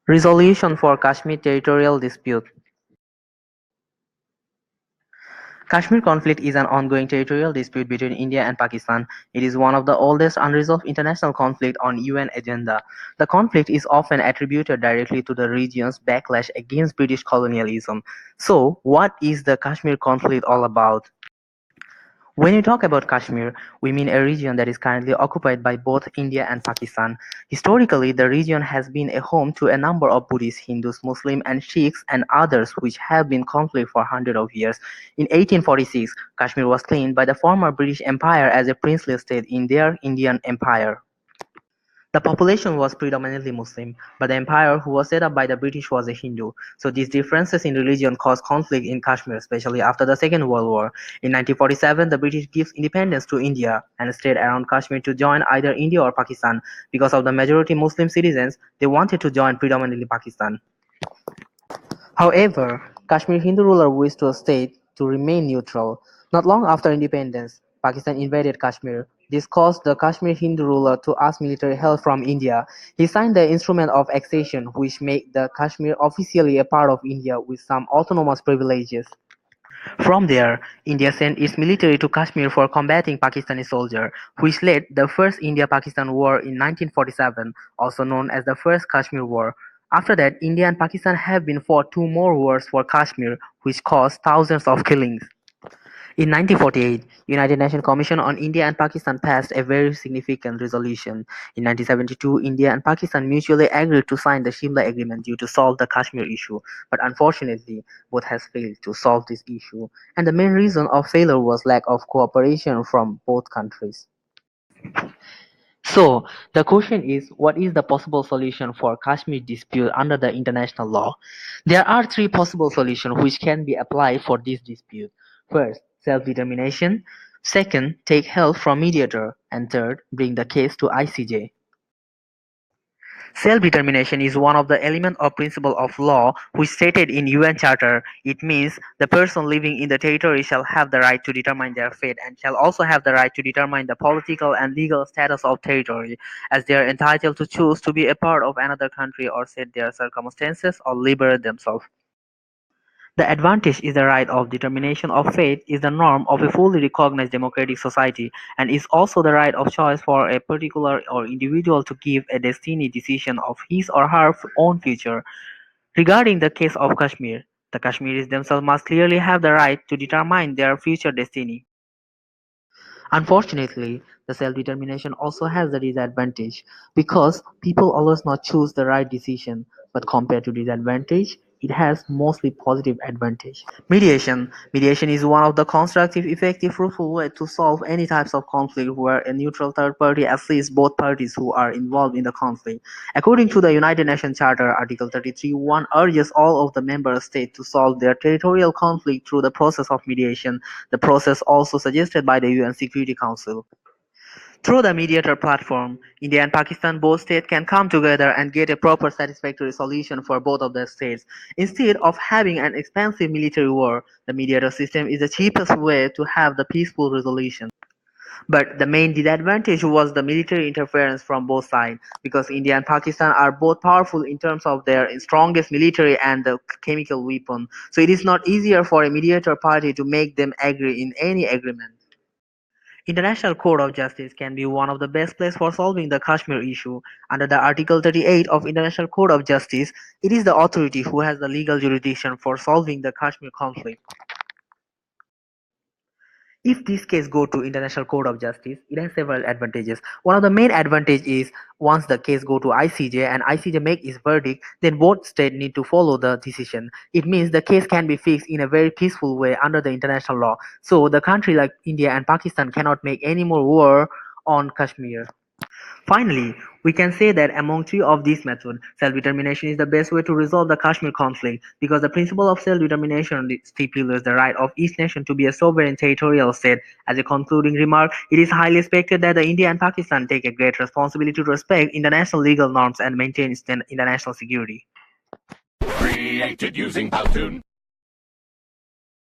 Resolution for Kashmir territorial dispute. Kashmir conflict is an ongoing territorial dispute between India and Pakistan. It is one of the oldest unresolved international conflict on UN agenda. The conflict is often attributed directly to the region's backlash against British colonialism. So, what is the Kashmir conflict all about? When we talk about Kashmir, we mean a region that is currently occupied by both India and Pakistan. Historically, the region has been a home to a number of Buddhists, Hindus, Muslims, and Sikhs and others which have been in conflict for hundreds of years. In 1846, Kashmir was claimed by the former British Empire as a princely state in their Indian Empire. The population was predominantly Muslim, but the empire who was set up by the British was a Hindu. So these differences in religion caused conflict in Kashmir, especially after the Second World War. In 1947, the British gave independence to India and stayed around Kashmir to join either India or Pakistan. Because of the majority Muslim citizens, they wanted to join predominantly Pakistan. However, Kashmir Hindu ruler wished to state to remain neutral. Not long after independence, Pakistan invaded Kashmir. This caused the Kashmir Hindu ruler to ask military help from India. He signed the Instrument of Accession, which made the Kashmir officially a part of India with some autonomous privileges. From there, India sent its military to Kashmir for combating Pakistani soldiers, which led the First India-Pakistan War in 1947, also known as the First Kashmir War. After that, India and Pakistan have been fought two more wars for Kashmir, which caused thousands of killings. In 1948, United Nations Commission on India and Pakistan passed a very significant resolution. In 1972, India and Pakistan mutually agreed to sign the Shimla Agreement due to solve the Kashmir issue, but unfortunately, both has failed to solve this issue, and the main reason of failure was lack of cooperation from both countries. So, the question is, what is the possible solution for Kashmir dispute under the international law? There are three possible solutions which can be applied for this dispute. First, self-determination. Second, take help from mediator. And third, bring the case to ICJ. Self-determination is one of the elements or principle of law which stated in UN Charter. It means the person living in the territory shall have the right to determine their fate and shall also have the right to determine the political and legal status of territory, as they are entitled to choose to be a part of another country or set their circumstances or liberate themselves. The advantage is the right of determination of fate is the norm of a fully recognized democratic society and is also the right of choice for a particular or individual to give a destiny decision of his or her own future. Regarding the case of Kashmir, the Kashmiris themselves must clearly have the right to determine their future destiny. Unfortunately, the self-determination also has the disadvantage because people always not choose the right decision, but compared to disadvantage, it has mostly positive advantage. Mediation. Mediation is one of the constructive, effective, fruitful way to solve any types of conflict where a neutral third party assists both parties who are involved in the conflict. According to the United Nations Charter, Article 33.1 urges all of the member states to solve their territorial conflict through the process of mediation, the process also suggested by the UN Security Council. Through the mediator platform, India and Pakistan both states can come together and get a proper satisfactory solution for both of their states. Instead of having an expensive military war, the mediator system is the cheapest way to have the peaceful resolution. But the main disadvantage was the military interference from both sides, because India and Pakistan are both powerful in terms of their strongest military and the chemical weapon. So it is not easier for a mediator party to make them agree in any agreement. International Court of Justice can be one of the best places for solving the Kashmir issue. Under the Article 38 of International Court of Justice, it is the authority who has the legal jurisdiction for solving the Kashmir conflict. If this case go to International Court of Justice, it has several advantages. One of the main advantage is once the case go to ICJ and ICJ make its verdict, then both states need to follow the decision. It means the case can be fixed in a very peaceful way under the international law. So the country like India and Pakistan cannot make any more war on Kashmir. Finally, we can say that among three of these methods, self-determination is the best way to resolve the Kashmir conflict because the principle of self-determination stipulates the right of each nation to be a sovereign territorial state. As a concluding remark, it is highly expected that the India and Pakistan take a great responsibility to respect international legal norms and maintain international security. Created using Powtoon.